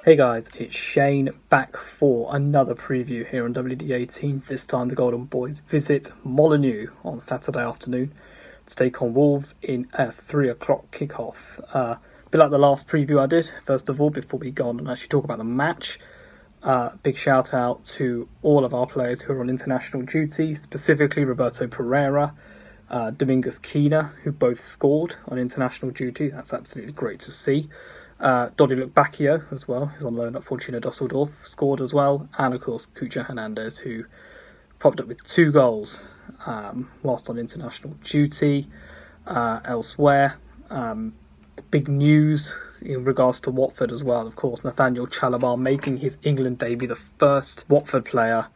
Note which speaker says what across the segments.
Speaker 1: Hey guys, it's Shane back for another preview here on WD18. This time the Golden Boys visit Molineux on Saturday afternoon to take on Wolves in a 3 o'clock kickoff. A bit like the last preview I did, first of all, before we go on and actually talk about the match, big shout out to all of our players who are on international duty, specifically Roberto Pereira, Domingos Quina, who both scored on international duty. That's absolutely great to see. Dodi Lukbakio as well, who's on loan at Fortuna Düsseldorf, scored as well. And of course, Cucho Hernandez, who popped up with 2 goals whilst on international duty. Elsewhere, big news in regards to Watford as well. Of course, Nathaniel Chalobah making his England debut, the first Watford player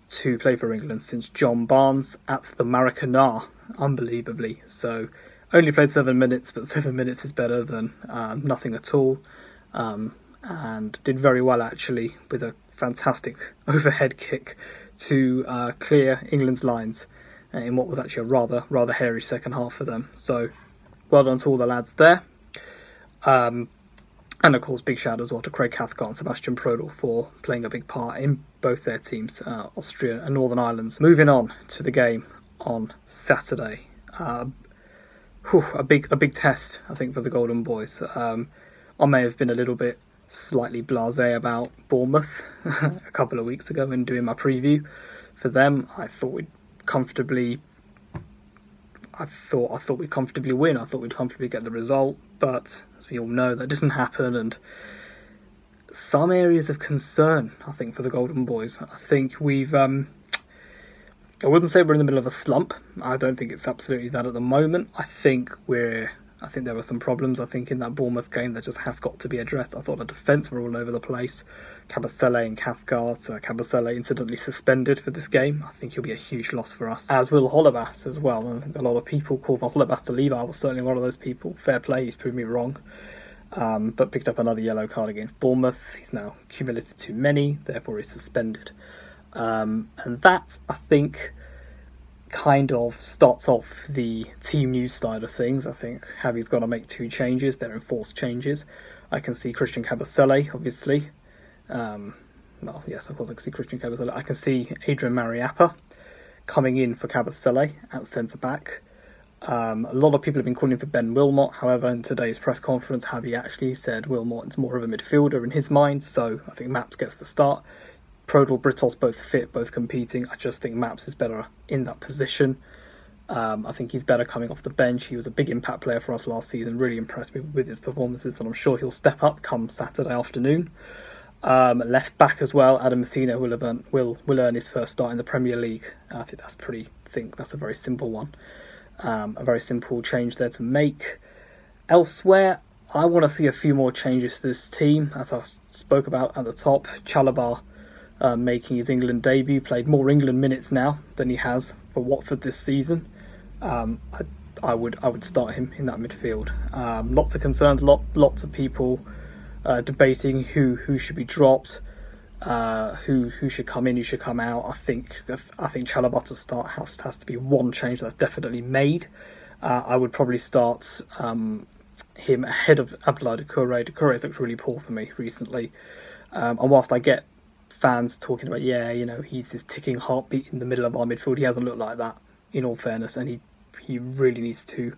Speaker 1: to play for England since John Barnes at the Maracanã, unbelievably. So, only played 7 minutes, but 7 minutes is better than nothing at all. And did very well, actually, with a fantastic overhead kick to clear England's lines in what was actually a rather hairy second half for them. So, well done to all the lads there. And of course, big shout as well to Craig Cathcart and Sebastian Prodl for playing a big part in both their teams, Austria and Northern Ireland. Moving on to the game on Saturday. A big test, I think, for the Golden Boys. I may have been a little bit slightly blasé about Bournemouth a couple of weeks ago when doing my preview for them. I thought we'd comfortably win. I thought we'd comfortably get the result, but as we all know, that didn't happen. And some areas of concern, I think, for the Golden Boys. I think we've I wouldn't say we're in the middle of a slump. I don't think it's absolutely that at the moment. I think there were some problems, I think, in that Bournemouth game that just have got to be addressed. I thought the defence were all over the place. Cabasele and Cathcart. Cabasele incidentally suspended for this game. I think he'll be a huge loss for us, as will Holebas as well. I think a lot of people call for Holebas to leave. I was certainly one of those people. Fair play, he's proved me wrong. But picked up another yellow card against Bournemouth. He's now accumulated too many, therefore he's suspended. And that, I think, kind of starts off the team news side of things. I think Javi's got to make 2 changes. They're enforced changes. I can see Christian Cabasele, obviously. Yes, of course I can see Christian Cabasele. I can see Adrian Mariappa coming in for Cabasele at centre-back. A lot of people have been calling for Ben Wilmot. However, in today's press conference, Javi actually said Wilmot is more of a midfielder in his mind, so I think Maps gets the start. Prodl, Britos both fit, both competing. I just think Maps is better in that position. I think he's better coming off the bench. He was a big impact player for us last season, really impressed me with his performances, and I'm sure he'll step up come Saturday afternoon. Left back as well, Adam Messina will earn his first start in the Premier League. I think that's a very simple one. A very simple change there to make. Elsewhere, I want to see a few more changes to this team, as I spoke about at the top. Chalobah making his England debut, played more England minutes now than he has for Watford this season. I would start him in that midfield. Lots of concerns, lots of people debating who should be dropped, who should come in, who should come out. I think Chalobah to start has to be one change that's definitely made. I would probably start him ahead of Abdoulaye Doucouré. Doucouré's looked really poor for me recently, and whilst I get fans talking about, he's this ticking heartbeat in the middle of our midfield, he hasn't looked like that, in all fairness, and he really needs to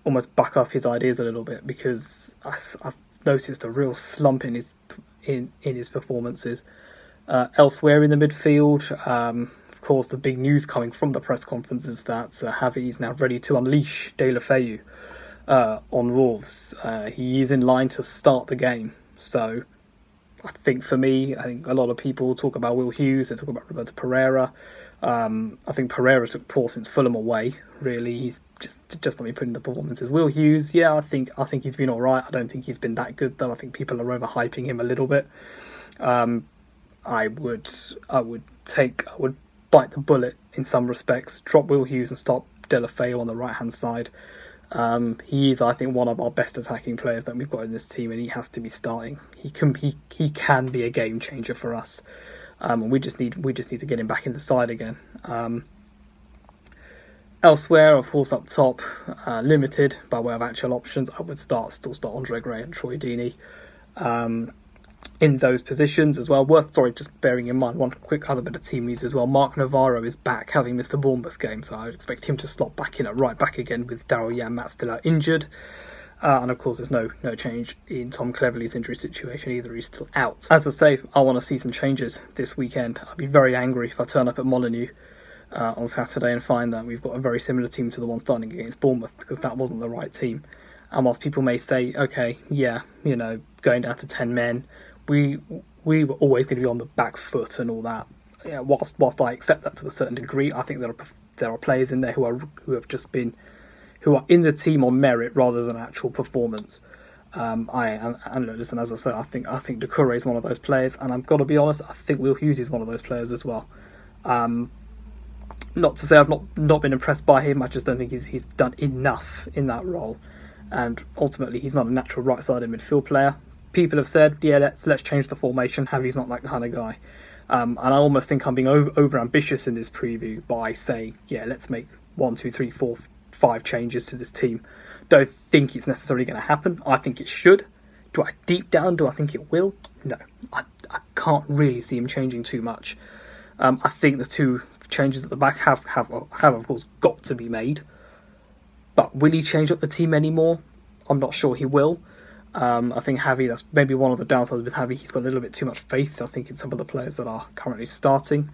Speaker 1: almost back up his ideas a little bit, because I've noticed a real slump in his performances. Elsewhere in the midfield, of course, the big news coming from the press conference is that Javi is now ready to unleash De La Feu on Wolves. He is in line to start the game, so I think a lot of people talk about Will Hughes, they talk about Roberto Pereira. I think Pereira's looked poor since Fulham away, really. He's just not been putting the performances. Will Hughes, yeah, I think he's been alright. I don't think he's been that good, though. I think people are overhyping him a little bit. I would bite the bullet in some respects, drop Will Hughes and start De La Feu on the right hand side. He is, I think, one of our best attacking players that we've got in this team, and he has to be starting. He can be a game changer for us, and we just need to get him back in the side again. Elsewhere, of course, up top, limited by way of actual options. I would still start Andre Gray and Troy Deeney. in those positions as well. Just bearing in mind one quick other bit of team news as well. Mark Navarro is back, having missed a Bournemouth game, so I expect him to slot back in at right back again with Daryl Janmaat still out injured. And of course, there's no change in Tom Cleverley's injury situation either. He's still out. As I say, I want to see some changes this weekend. I'd be very angry if I turn up at Molineux on Saturday and find that we've got a very similar team to the one starting against Bournemouth, because that wasn't the right team. And whilst people may say, okay, yeah, going down to 10 men, we were always going to be on the back foot and all that. Yeah, whilst I accept that to a certain degree, I think there are players in there who are in the team on merit rather than actual performance. Listen, as I say, I think Doucouré is one of those players, and I've got to be honest, I think Will Hughes is one of those players as well. Not to say I've not been impressed by him, I just don't think he's done enough in that role, and ultimately he's not a natural right-sided midfield player. People have said, yeah, let's change the formation. Javi's not that kind of guy. And I almost think I'm being over ambitious in this preview by saying, yeah, let's make 1, 2, 3, 4, 5 changes to this team. Don't think it's necessarily going to happen. I think it should. Do I think it will? No. I can't really see him changing too much. I think the 2 changes at the back have of course got to be made. But will he change up the team anymore? I'm not sure he will. I think Javi, that's maybe one of the downsides with Javi. He's got a little bit too much faith, I think, in some of the players that are currently starting.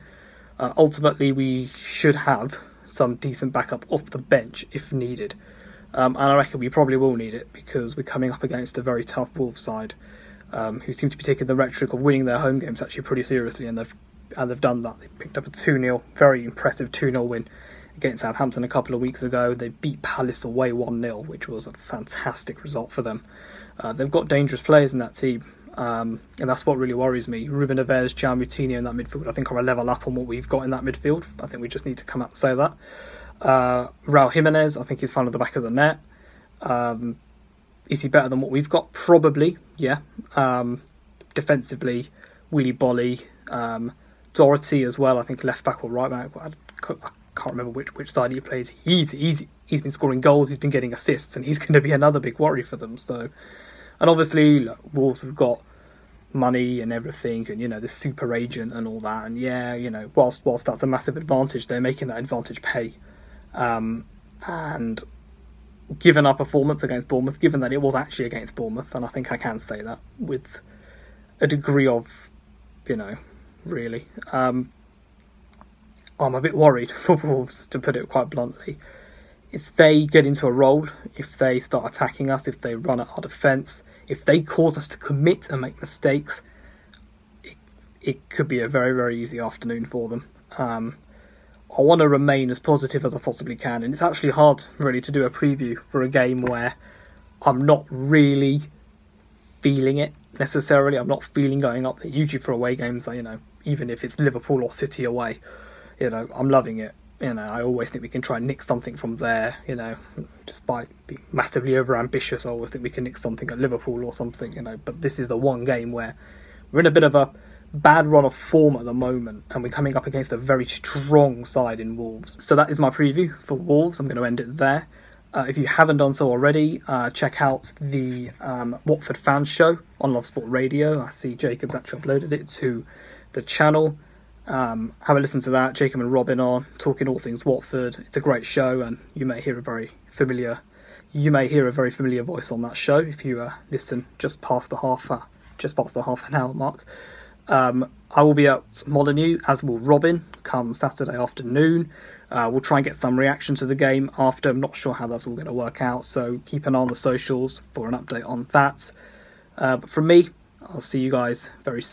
Speaker 1: Ultimately, we should have some decent backup off the bench if needed. And I reckon we probably will need it, because we're coming up against a very tough Wolves side, who seem to be taking the rhetoric of winning their home games actually pretty seriously, and they've done that. They picked up a 2-0, very impressive 2-0 win against Southampton a couple of weeks ago. They beat Palace away 1-0, which was a fantastic result for them. They've got dangerous players in that team, and that's what really worries me. Ruben Neves, João Moutinho in that midfield, I think, are a level up on what we've got in that midfield. I think we just need to come out and say that. Raul Jimenez, I think he's fine at the back of the net. Is he better than what we've got? Probably, yeah. Defensively, Willy Bolly, Doherty as well, I think left back or right back. I can't remember which side he plays. He's been scoring goals, he's been getting assists, and he's going to be another big worry for them. So, and obviously, look, Wolves have got money and everything, and the super agent and all that. And yeah, whilst that's a massive advantage, they're making that advantage pay. And given our performance against Bournemouth, given that it was actually against Bournemouth, and I think I can say that with a degree of, really, I'm a bit worried for Wolves, to put it quite bluntly. If they get into a role, if they start attacking us, if they run at our defence, if they cause us to commit and make mistakes, it could be a very, very easy afternoon for them. I want to remain as positive as I possibly can, and it's actually hard really to do a preview for a game where I'm not really feeling it necessarily. I'm not feeling going up there. Usually for away games, even if it's Liverpool or City away, I'm loving it. I always think we can try and nick something from there, despite being massively over-ambitious. I always think we can nick something at Liverpool or something, but this is the one game where we're in a bit of a bad run of form at the moment, and we're coming up against a very strong side in Wolves. So that is my preview for Wolves. I'm going to end it there. If you haven't done so already, check out the Watford Fans Show on Love Sport Radio. I see Jacob's actually uploaded it to the channel. Have a listen to that. Jacob and Robin on talking all things Watford. It's a great show, and you may hear a very familiar voice on that show if you listen just past the half an hour mark. I will be at Molineux, as will Robin, come Saturday afternoon. We'll try and get some reaction to the game after. I'm not sure how that's all going to work out, so keep an eye on the socials for an update on that. But from me, I'll see you guys very soon.